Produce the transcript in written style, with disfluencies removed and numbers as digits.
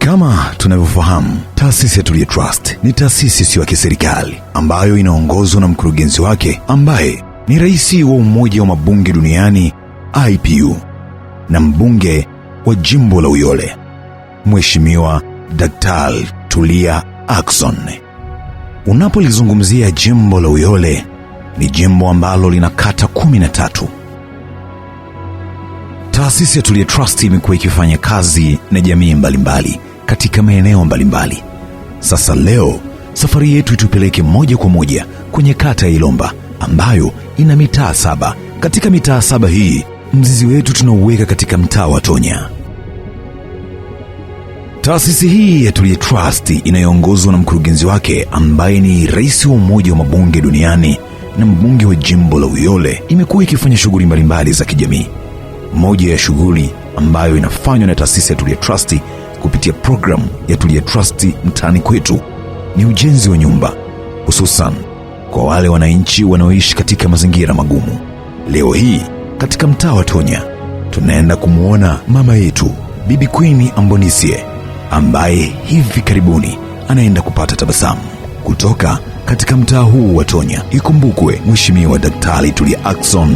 Kama tunavyofahamu, taasisi ya Tulia Trust ni taasisi isiyo ya kiserikali ambayo inaongozwa na mkurugenzi wake ambaye ni rais wa Umoja wa Mabunge Duniani IPU na mbunge wa jimbo la Uyole, Mheshimiwa Daktari Tulia Ackson. Unapolizungumzia jimbo la Uyole, ni jimbo ambalo lina kata 13. Taasisi ya Tulia Trust imekuwa ikifanya kazi na jamii mbalimbali katika maeneo mbalimbali. Sasa leo safari yetu itupeleke moja kwa moja kwenye kata ya Ilomba ambayo ina mitaa 7. Katika mitaa 7 hii, mzizi wetu tunauweka katika mtaa wa Tonya. Taasisi hii ya Tulia Trust inayoongozwa na mkurugenzi wake ambaye ni rais wa Umoja wa Mabunge Duniani na mbunge wa jimbo la Uyole imekuwa ikifanya shughuli mbalimbali za kijamii. Moja ya shughuli ambayo inafanywa na taasisi ya Tulia Trust kupitia programu ya Tulia Trust mtaani kwetu ni ujenzi wa nyumba, hususan kwa wale wananchi wanaoishi katika mazingira magumu. Leo hii katika mtaa wa Tonya tunaenda kumuona mama yetu Bibi Queen Ambonisie ambaye hivi karibuni anaenda kupata tabasamu kutoka katika mtaa huu wa Tonya. Ikumbukwe Mheshimiwa Daktari Tulia Ackson